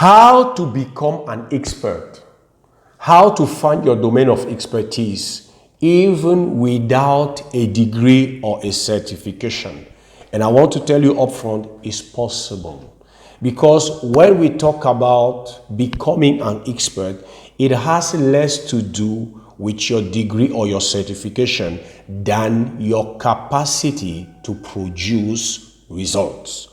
How to become an expert. How to find your domain of expertise even without a degree or a certification. And I want to tell you upfront, it's possible. Because when we talk about becoming an expert, it has less to do with your degree or your certification than your capacity to produce results.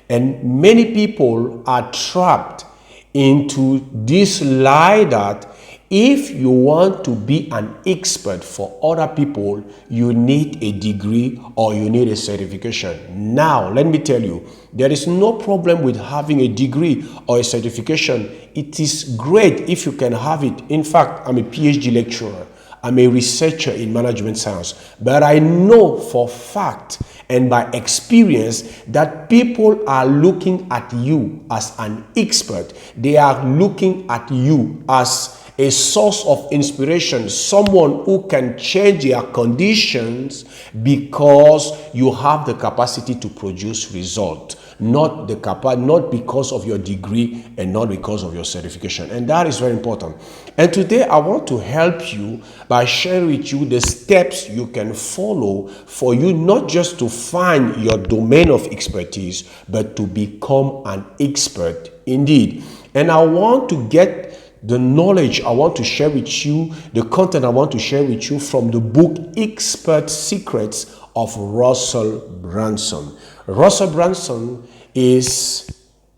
And many people are trapped into this lie that if you want to be an expert for other people, you need a degree or you need a certification. Now, let me tell you, there is no problem with having a degree or a certification. It is great if you can have it. In fact, I'm a PhD lecturer. I'm a researcher in management science, but I know for fact and by experience that people are looking at you as an expert. They are looking at you as a source of inspiration, someone who can change their conditions because you have the capacity to produce results, not because of your degree and not because of your certification. And that is very important. And today I want to help you by sharing with you the steps you can follow for you not just to find your domain of expertise, but to become an expert indeed. And I want to get the knowledge I want to share with you, the content I want to share with you from the book Expert Secrets of Russell Brunson. Russell Brunson is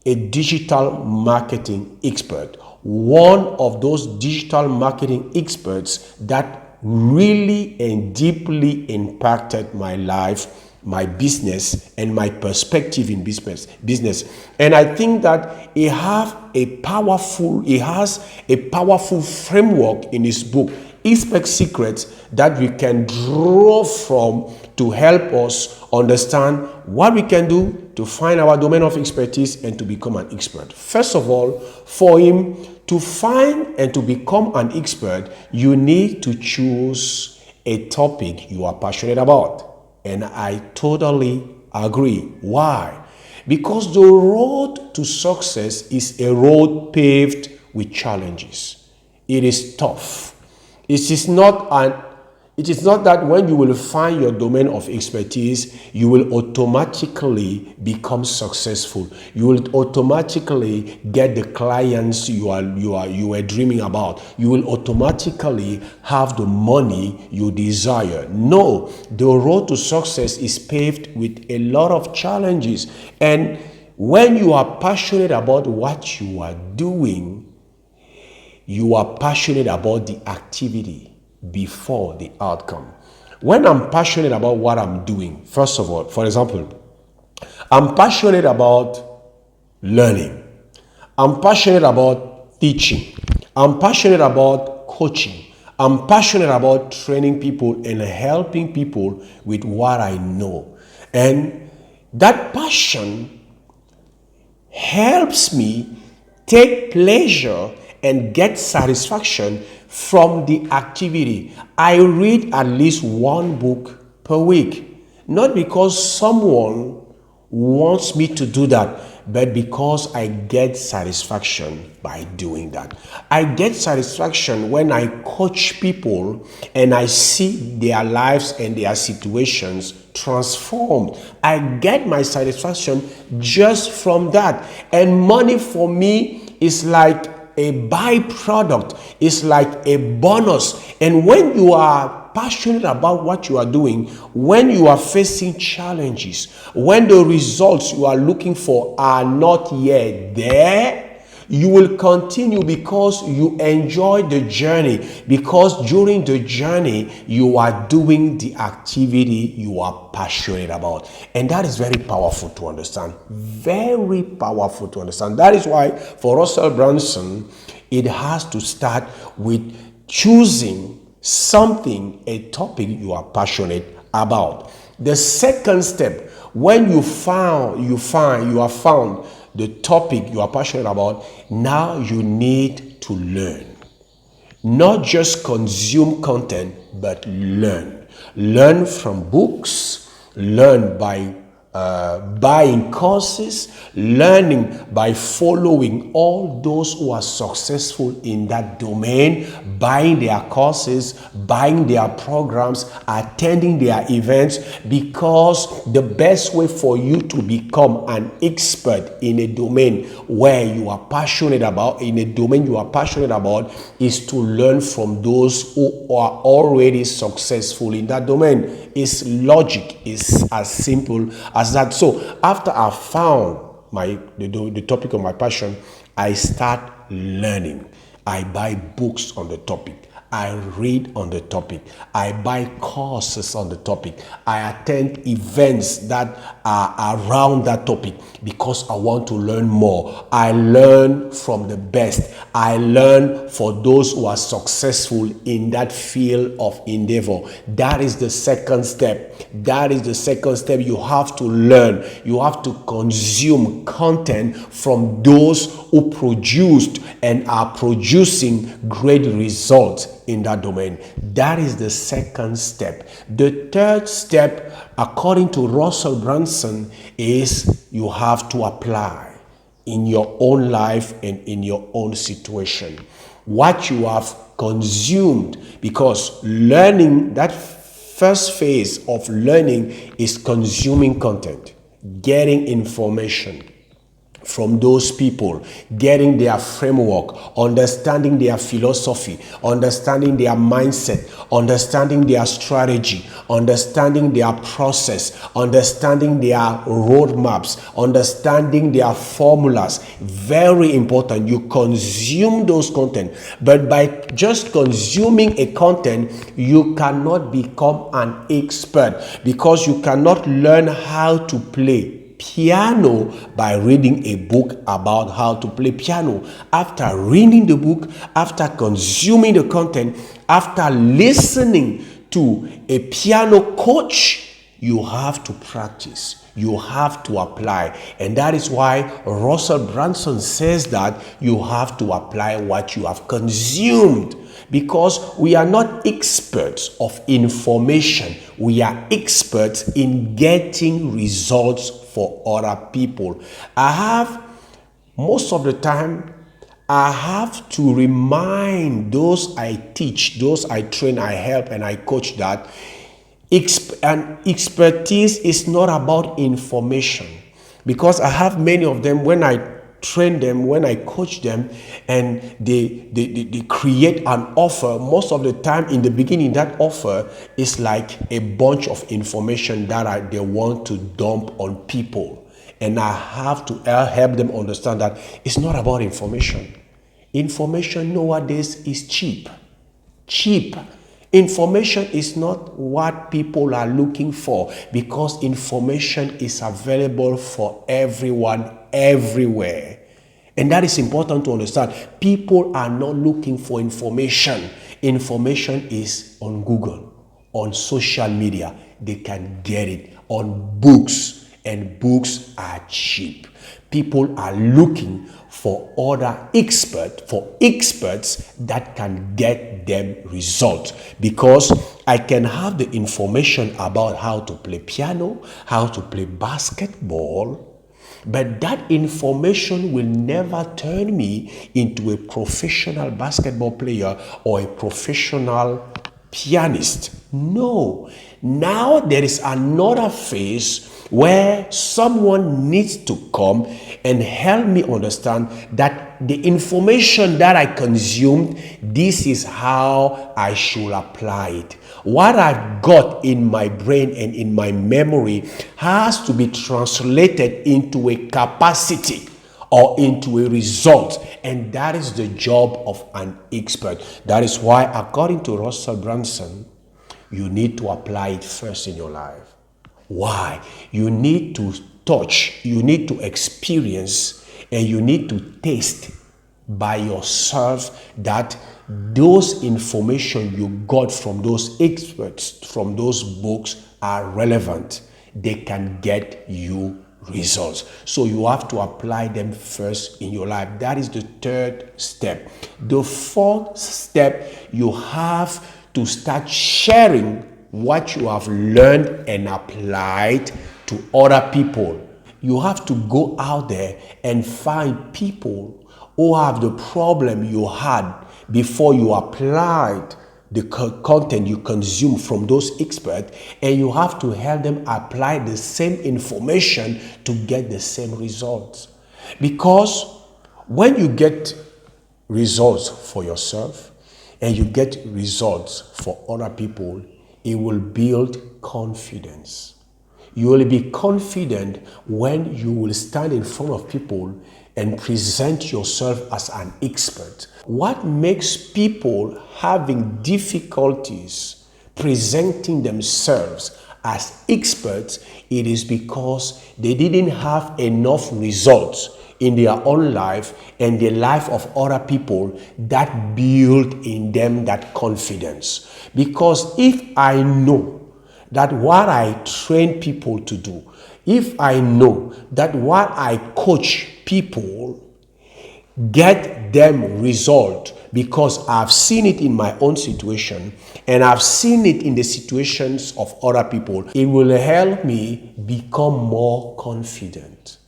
a digital marketing expert, one of those digital marketing experts that really and deeply impacted my life, my business, and my perspective in business. And I think that he has a powerful framework in his book, Expert Secrets, that we can draw from to help us understand what we can do to find our domain of expertise and to become an expert. First of all, for him to find and to become an expert, you need to choose a topic you are passionate about. And I totally agree. Why? Because the road to success is a road paved with challenges. It is tough. It is not that when you will find your domain of expertise, you will automatically become successful. You will automatically get the clients you were dreaming about. You will automatically have the money you desire. No, the road to success is paved with a lot of challenges. And when you are passionate about what you are doing, you are passionate about the activity before the outcome. When I'm passionate about what I'm doing, first of all, for example, I'm passionate about learning. I'm passionate about teaching. I'm passionate about coaching. I'm passionate about training people and helping people with what I know. And that passion helps me take pleasure and get satisfaction from the activity. I read at least one book per week, not because someone wants me to do that, but because I get satisfaction by doing that. I get satisfaction when I coach people and I see their lives and their situations transformed. I get my satisfaction just from that. And money for me is like a byproduct, is like a bonus. And when you are passionate about what you are doing, when you are facing challenges, when the results you are looking for are not yet there, you will continue because you enjoy the journey, because during the journey you are doing the activity you are passionate about. And that is very powerful to understand. Very powerful to understand. That is why for Russell Brunson, it has to start with choosing something, a topic you are passionate about. The second step, when you have found the topic you are passionate about, now you need to learn. Not just consume content, but learn. Learn from books, learn by buying courses, learning by following all those who are successful in that domain, buying their courses, buying their programs, attending their events, because the best way for you to become an expert in a domain where you are passionate about, is to learn from those who are already successful in that domain. It's logic. It's as simple as that. So after I found the topic of my passion, I start learning. I buy books on the topic. I read on the topic. I buy courses on the topic. I attend events that are around that topic because I want to learn more. I learn from the best. I learn for those who are successful in that field of endeavor. That is the second step. You have to learn. You have to consume content from those who produced and are producing great results in that domain. That is the second step. The third step, according to Russell Brunson, is you have to apply in your own life and in your own situation what you have consumed, because learning, that first phase of learning, is consuming content, getting information from those people, getting their framework, understanding their philosophy, understanding their mindset, understanding their strategy, understanding their process, understanding their roadmaps, understanding their formulas. Very important. You consume those content, but by just consuming a content, you cannot become an expert, because you cannot learn how to play piano by reading a book about how to play piano. After reading the book, after consuming the content, after listening to a piano coach, you have to practice. You have to apply. And that is why Russell Brunson says that you have to apply what you have consumed. Because we are not experts of information. We are experts in getting results for other people. Most of the time, I have to remind those I teach, those I train, I help, and I coach that expertise is not about information. Because I have many of them, when I train them, when I coach them, and they create an offer, most of the time in the beginning, that offer is like a bunch of information that they want to dump on people. And I have to help them understand that it's not about information. Information nowadays is cheap. Information is not what people are looking for, because information is available for everyone, everywhere. And that is important to understand. People are not looking for information. Information is on Google, on social media. They can get it on books, and books are cheap. People are looking for experts that can get them results, because I can have the information about how to play piano, how to play basketball, but that information will never turn me into a professional basketball player or a professional pianist. No. Now there is another phase where someone needs to come and help me understand that the information that I consumed, this is how I should apply it. What I've got in my brain and in my memory has to be translated into a capacity or into a result. And that is the job of an expert. That is why, according to Russell Brunson, you need to apply it first in your life. Why? You need to touch, you need to experience, and you need to taste by yourself that those information you got from those experts, from those books, are relevant. They can get you results. So you have to apply them first in your life. That is the third step. The fourth step, you have to start sharing what you have learned and applied to other people. You have to go out there and find people who have the problem you had before you applied the content you consume from those experts, and you have to help them apply the same information to get the same results. Because when you get results for yourself and you get results for other people, it will build confidence. You will be confident when you will stand in front of people and present yourself as an expert. What makes people having difficulties presenting themselves as experts, it is because they didn't have enough results in their own life and the life of other people that build in them that confidence. Because if I know that what I train people to do, if I know that what I coach people get them result, because I've seen it in my own situation and I've seen it in the situations of other people, it will help me become more confident.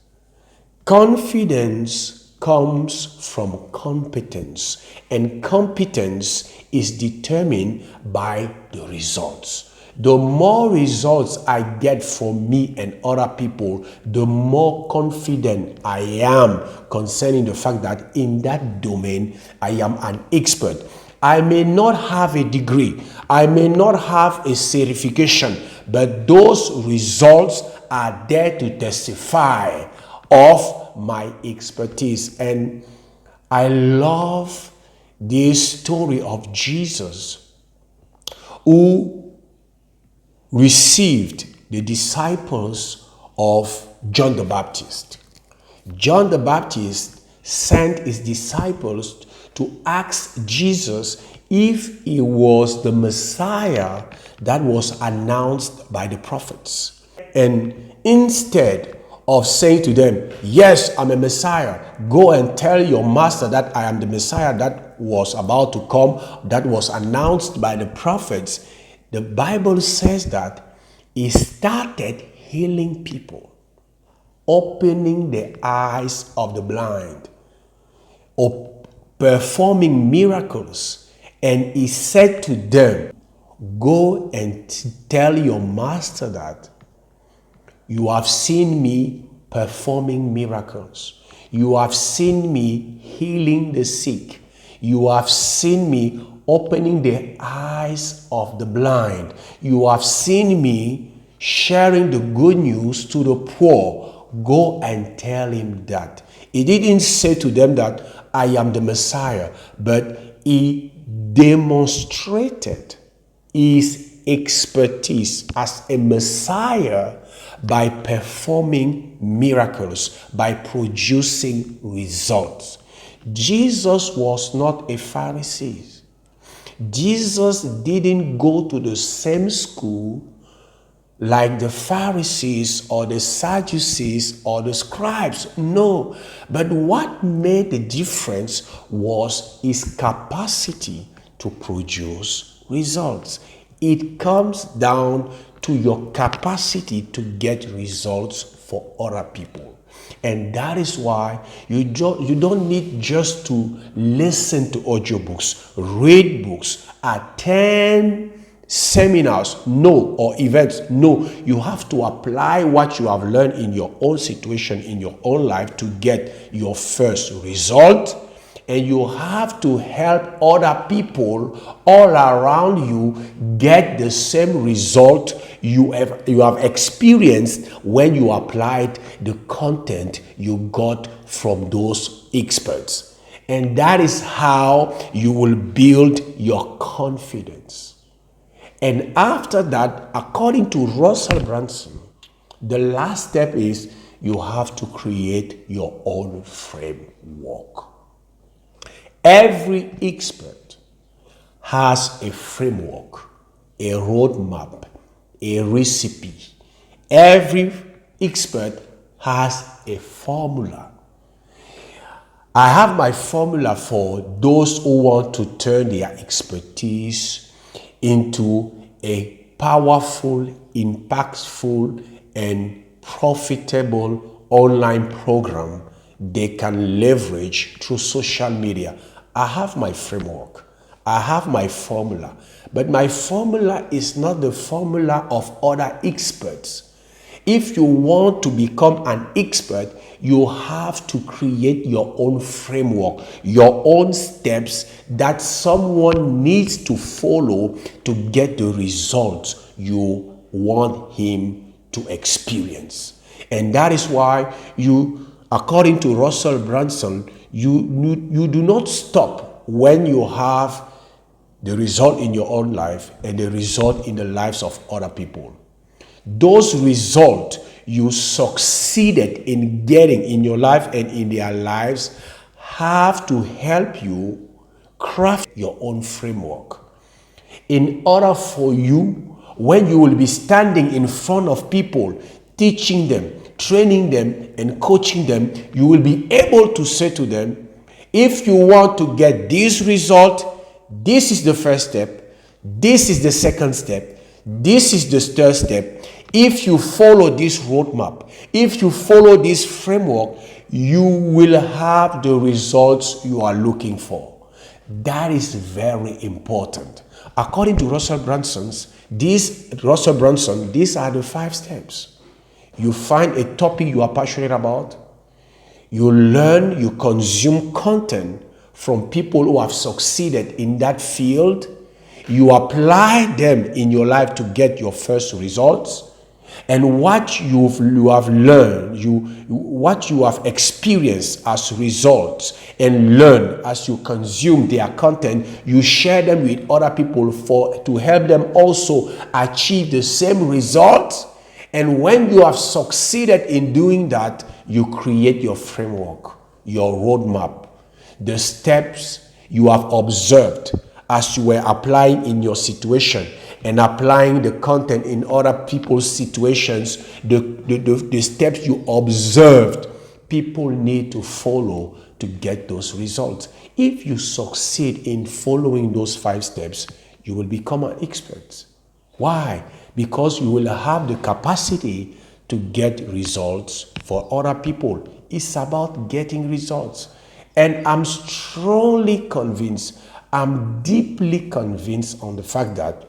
Confidence comes from competence, and competence is determined by the results. The more results I get from me and other people, the more confident I am concerning the fact that in that domain, I am an expert. I may not have a degree, I may not have a certification, but those results are there to testify of my expertise. And I love this story of Jesus, who received the disciples of John the Baptist. John the Baptist sent his disciples to ask Jesus if he was the Messiah that was announced by the prophets. And instead of saying to them, yes, I'm a Messiah, go and tell your master that I am the Messiah that was about to come, that was announced by the prophets, the Bible says that he started healing people, opening the eyes of the blind, or performing miracles. And he said to them, go and tell your master that you have seen me performing miracles. You have seen me healing the sick. You have seen me opening the eyes of the blind. You have seen me sharing the good news to the poor. Go and tell him that. He didn't say to them that I am the Messiah, but he demonstrated his expertise as a Messiah by performing miracles, by producing results. Jesus was not a Pharisee. Jesus didn't go to the same school like the Pharisees or the Sadducees or the scribes. No. But what made the difference was his capacity to produce results. It comes down to your capacity to get results for other people. And that is why you don't need just to listen to audiobooks, read books, attend seminars, or events. No, you have to apply what you have learned in your own situation, in your own life, to get your first result. And you have to help other people all around you get the same result you have experienced when you applied the content you got from those experts. And that is how you will build your confidence. And after that, according to Russell Brunson, the last step is you have to create your own framework. Every expert has a framework, a roadmap, a recipe. Every expert has a formula. I have my formula for those who want to turn their expertise into a powerful, impactful, and profitable online program they can leverage through social media. I have my framework. I have my formula. But my formula is not the formula of other experts. If you want to become an expert, you have to create your own framework, your own steps that someone needs to follow to get the results you want him to experience. And that is why according to Russell Brunson, you do not stop when you have the result in your own life and the result in the lives of other people. Those results you succeeded in getting in your life and in their lives have to help you craft your own framework. In order for you, when you will be standing in front of people, teaching them, training them, and coaching them, you will be able to say to them, if you want to get this result, this is the first step, this is the second step, this is the third step. If you follow this roadmap, if you follow this framework, you will have the results you are looking for. That is very important. According to Russell Brunson, these are the 5 steps. You find a topic you are passionate about. You learn, you consume content from people who have succeeded in that field. You apply them in your life to get your first results. And what you have learned, what you have experienced as results and learn as you consume their content, you share them with other people to help them also achieve the same results. And when you have succeeded in doing that, you create your framework, your roadmap, the steps you have observed as you were applying in your situation and applying the content in other people's situations, the steps you observed, people need to follow to get those results. If you succeed in following those 5 steps, you will become an expert. Why? Because you will have the capacity to get results for other people. It's about getting results. And I'm strongly convinced, I'm deeply convinced on the fact that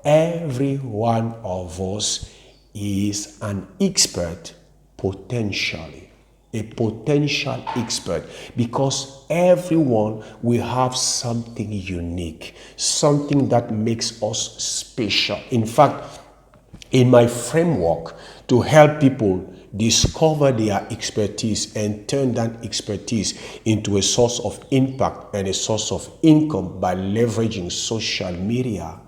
every one of us is an expert potentially, a potential expert, because everyone will have something unique, something that makes us special. In fact, in my framework to help people discover their expertise and turn that expertise into a source of impact and a source of income by leveraging social media,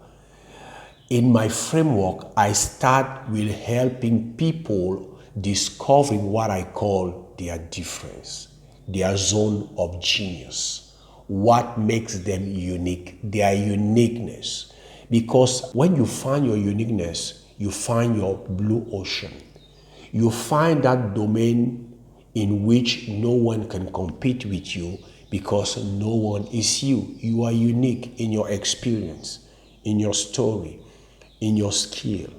in my framework, I start with helping people discovering what I call their difference, their zone of genius, what makes them unique, their uniqueness. Because when you find your uniqueness, you find your blue ocean. You find that domain in which no one can compete with you because no one is you. You are unique in your experience, in your story, in your skill,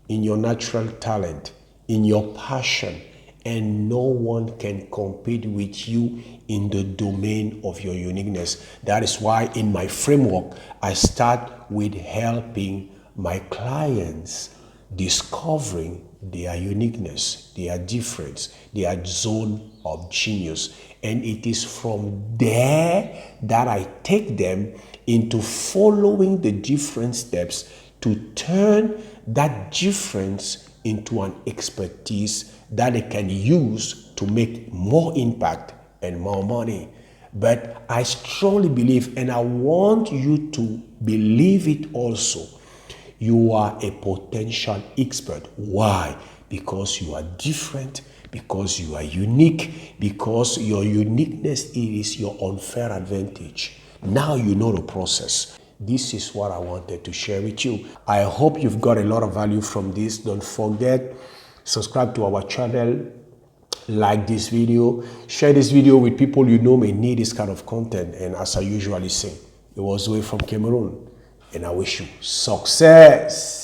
in your natural talent, in your passion, and no one can compete with you in the domain of your uniqueness. That is why in my framework, I start with helping my clients discovering their uniqueness, their difference, their zone of genius. And it is from there that I take them into following the different steps to turn that difference into an expertise that they can use to make more impact and more money. But I strongly believe, and I want you to believe it also, you are a potential expert. Why? Because you are different, because you are unique, because your uniqueness is your unfair advantage. Now you know the process. This is what I wanted to share with you. I hope you've got a lot of value from this. Don't forget, subscribe to our channel, like this video, share this video with people you know may need this kind of content. And as I usually say, it was Zoe from Cameroon, and I wish you success.